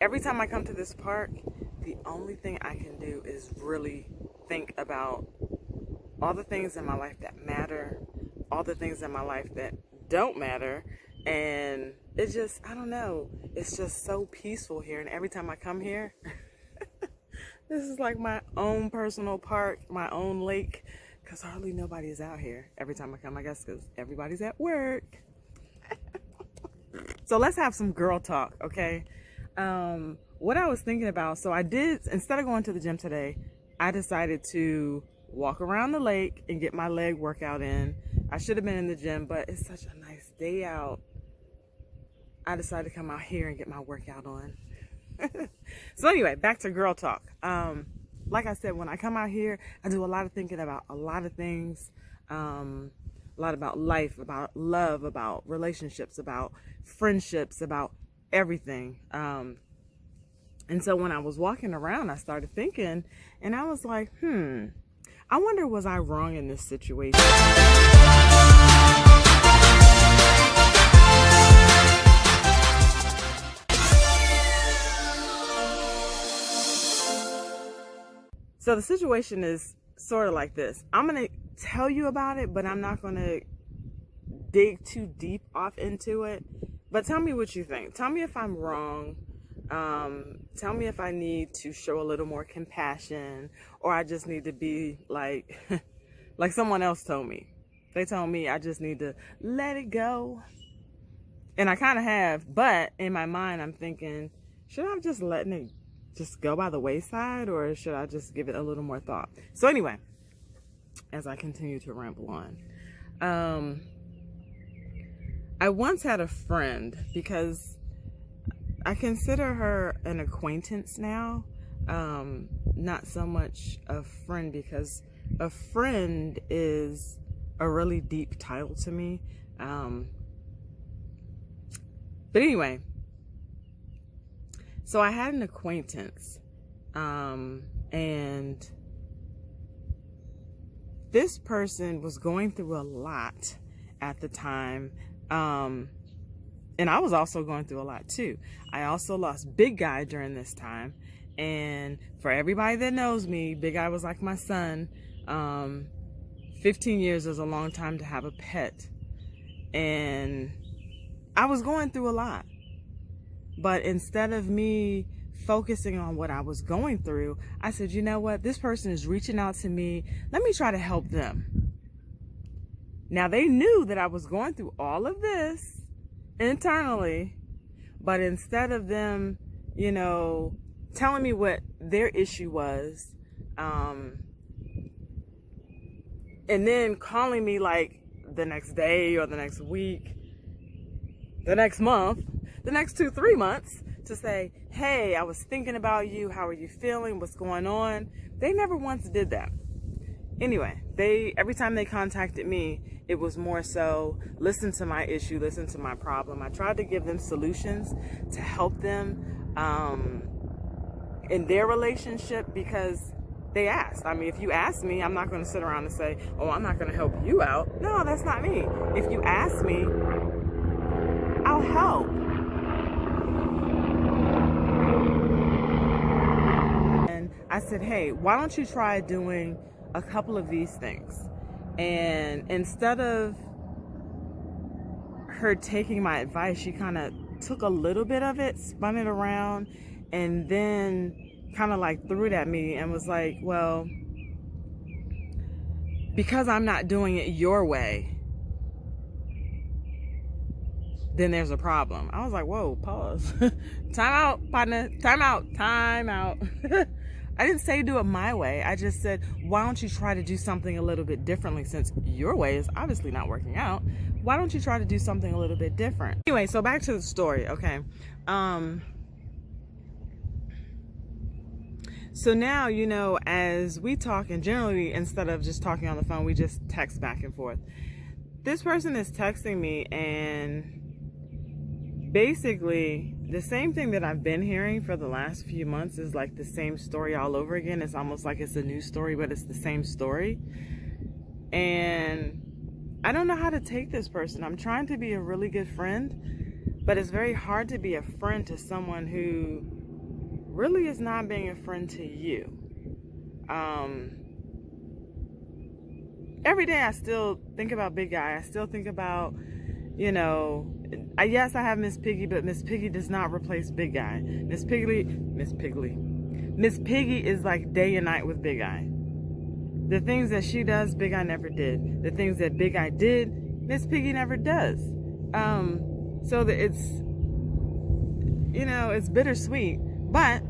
Every time I come to this park, the only thing I can do is really think about all the things in my life that matter, all the things in my life that don't matter. And it's just, I don't know, it's just so peaceful here. And every time I come here, this is like my own personal park, my own lake, because hardly nobody is out here every time I come, I guess because everybody's at work. So let's have some girl talk, okay? What I was thinking about, so I did, instead of going to the gym today, I decided to walk around the lake and get my leg workout in. I should have been in the gym, but it's such a nice day out. I decided to come out here and get my workout on. So anyway, back to girl talk. Like I said, when I come out here, I do a lot of thinking about a lot of things. A lot about life, about love, about relationships, about friendships, about everything. And so when I was walking around, I started thinking, and I was like, I wonder, was I wrong in this situation? So the situation is sort of like this. I'm going to tell you about it, but I'm not going to dig too deep off into it. But tell me what you think. Tell me if I'm wrong. Tell me if I need to show a little more compassion, or I just need to be like, like someone else told me. They told me I just need to let it go. And I kind of have, but in my mind, I'm thinking, should I have just letting it just go by the wayside, or should I just give it a little more thought? So anyway, as I continue to ramble on, I once had a friend, because I consider her an acquaintance now, not so much a friend, because a friend is a really deep title to me. But anyway, so I had an acquaintance, and this person was going through a lot at the time. And I was also going through a lot too. I also lost Big Guy during this time. And for everybody that knows me, Big Guy was like my son. 15 years is a long time to have a pet. And I was going through a lot. But instead of me focusing on what I was going through, I said, you know what? This person is reaching out to me. Let me try to help them. Now, they knew that I was going through all of this internally, but instead of them, you know, telling me what their issue was, and then calling me like the next day or the next week, the next month, the next 2-3 months, to say, hey, I was thinking about you. How are you feeling? What's going on? They never once did that. Anyway, every time they contacted me, it was more so, listen to my issue, listen to my problem. I tried to give them solutions to help them in their relationship, because they asked. I mean, if you ask me, I'm not going to sit around and say, oh, I'm not going to help you out. No, that's not me. If you ask me, I'll help. And I said, hey, why don't you try doing a couple of these things? And instead of her taking my advice, she kind of took a little bit of it, spun it around, and then kind of like threw it at me and was like, well, because I'm not doing it your way, then there's a problem. I was like, whoa, pause. Time out, partner. Time out. Time out. I didn't say do it my way. I just said, why don't you try to do something a little bit differently, since your way is obviously not working out? Why don't you try to do something a little bit different? Anyway, so back to the story, okay? So now, you know, as we talk, and generally instead of just talking on the phone, we just text back and forth. This person is texting me, and basically the same thing that I've been hearing for the last few months is like the same story all over again. It's almost like it's a new story, but it's the same story. And I don't know how to take this person. I'm trying to be a really good friend, but it's very hard to be a friend to someone who really is not being a friend to you. Every day I still think about Big Guy. I still think about, yes, I have Miss Piggy, but Miss Piggy does not replace Big Guy. Miss Piggy is like day and night with Big Guy. The things that she does, Big Guy never did. The things that Big Guy did, Miss Piggy never does. So that it's bittersweet, but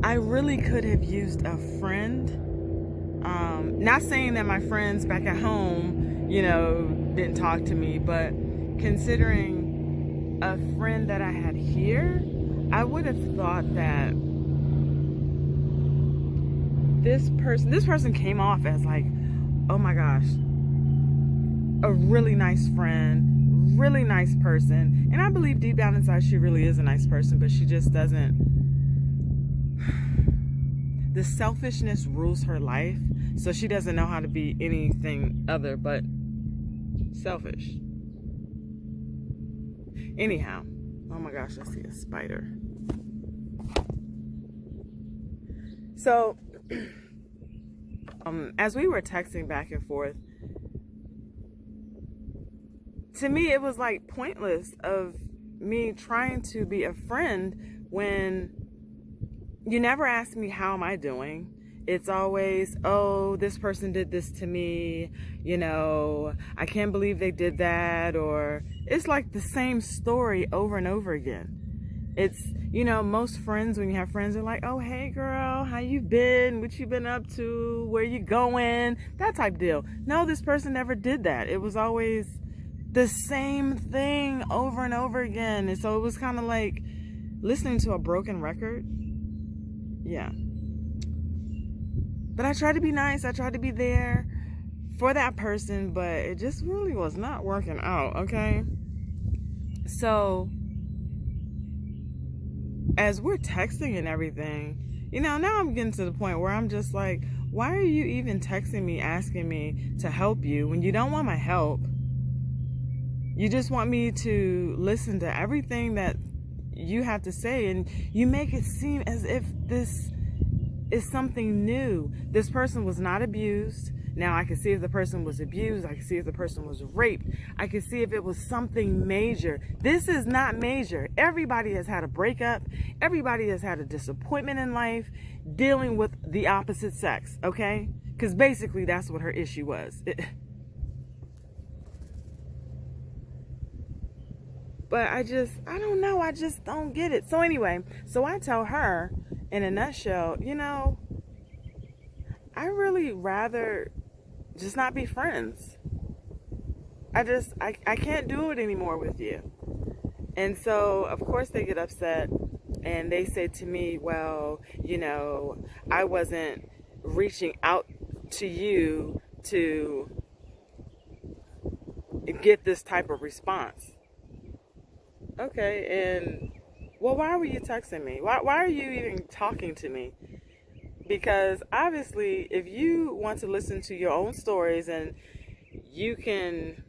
I really could have used a friend. Not saying that my friends back at home, didn't talk to me, but considering a friend that I had here, I would have thought that this person came off as like, oh my gosh, a really nice friend, really nice person. And I believe deep down inside she really is a nice person, but she just doesn't. The selfishness rules her life, so she doesn't know how to be anything other but selfish. Anyhow, oh my gosh, I see a spider. So, as we were texting back and forth, to me it was like pointless of me trying to be a friend when you never ask me how am I doing. It's always, oh, this person did this to me, I can't believe they did that, or it's like the same story over and over again. It's, most friends, when you have friends, are like, oh, hey girl, how you been? What you been up to? Where you going? That type deal. No, this person never did that. It was always the same thing over and over again. And so it was kind of like listening to a broken record. Yeah. But I tried to be nice. I tried to be there for that person, but it just really was not working out, okay? So, as we're texting and everything, now I'm getting to the point where I'm just like, why are you even texting me, asking me to help you when you don't want my help? You just want me to listen to everything that you have to say, and you make it seem as if this is something new. This person was not abused. Now I can see if the person was abused. I can see if the person was raped. I can see if it was something major. This is not major. Everybody has had a breakup. Everybody has had a disappointment in life dealing with the opposite sex, okay? Because basically that's what her issue was. But I don't know. I just don't get it. So anyway, so I tell her in a nutshell, I really rather just not be friends. I can't do it anymore with you. And so, of course, they get upset and they say to me, well, I wasn't reaching out to you to get this type of response. Okay, and well, why were you texting me? Why are you even talking to me? Because obviously, if you want to listen to your own stories and you can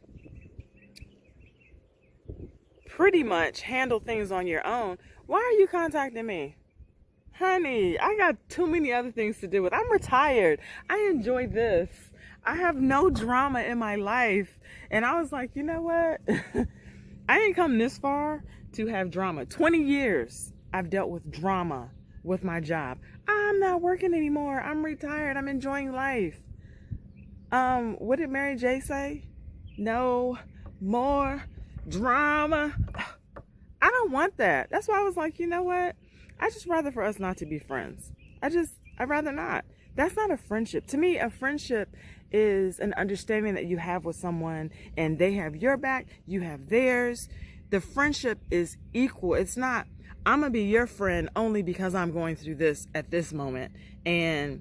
pretty much handle things on your own, why are you contacting me? Honey, I got too many other things to deal with. I'm retired. I enjoy this. I have no drama in my life. And I was like, you know what? I ain't come this far to have drama. 20 years I've dealt with drama with my job. I'm not working anymore. I'm retired. I'm enjoying life. What did Mary J say? No more drama. I don't want that. That's why I was like, you know what? I just rather for us not to be friends. I'd rather not. That's not a friendship. To me, a friendship is an understanding that you have with someone and they have your back, you have theirs. The friendship is equal. It's not, I'm going to be your friend only because I'm going through this at this moment. And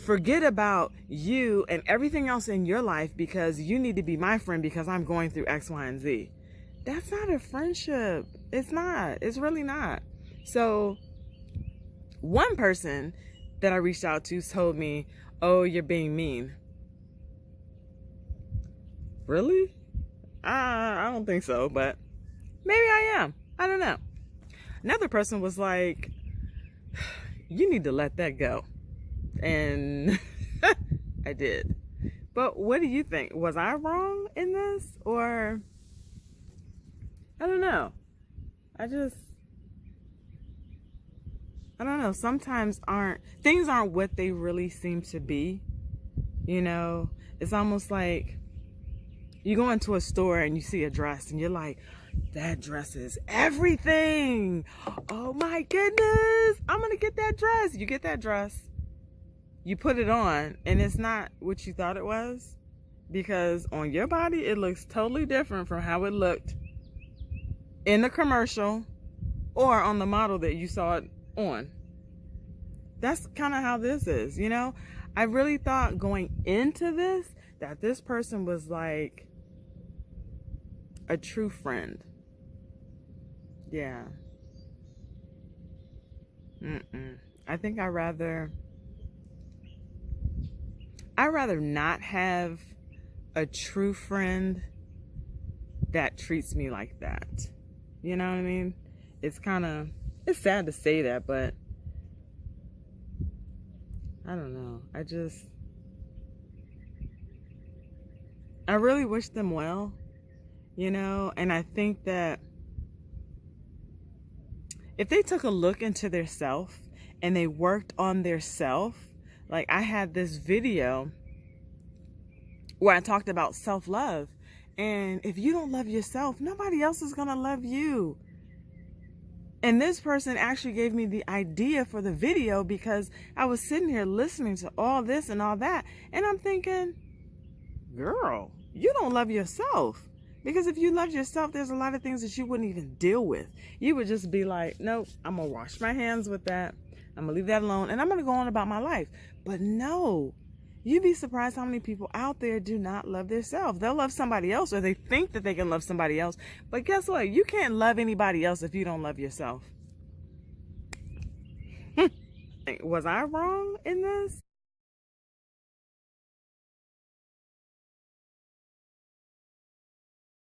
forget about you and everything else in your life because you need to be my friend because I'm going through X, Y, and Z. That's not a friendship. It's not. It's really not. So one person that I reached out to told me, oh, you're being mean. Really? I don't think so, but maybe I am. I don't know. Another person was like, you need to let that go. And I did. But what do you think? Was I wrong in this? Or, I don't know. I don't know. Sometimes things aren't what they really seem to be. You know, it's almost like you go into a store and you see a dress and you're like, that dress is everything. Oh my goodness, I'm gonna get that dress. You get that dress, you put it on, and it's not what you thought it was, because on your body it looks totally different from how it looked in the commercial or on the model that you saw it on. That's kind of how this is, you know. I really thought going into this that this person was like a true friend. Yeah. I think I'd rather not have a true friend that treats me like that. You know what I mean? It's sad to say that, but I don't know. I really wish them well, you know, and I think that if they took a look into their self and they worked on their self, like I had this video where I talked about self-love, and if you don't love yourself, nobody else is gonna love you. And this person actually gave me the idea for the video because I was sitting here listening to all this and all that, and I'm thinking, girl, you don't love yourself. Because if you loved yourself, there's a lot of things that you wouldn't even deal with. You would just be like, nope, I'm going to wash my hands with that. I'm going to leave that alone, and I'm going to go on about my life. But no, you'd be surprised how many people out there do not love themselves. They'll love somebody else, or they think that they can love somebody else. But guess what? You can't love anybody else if you don't love yourself. Was I wrong in this?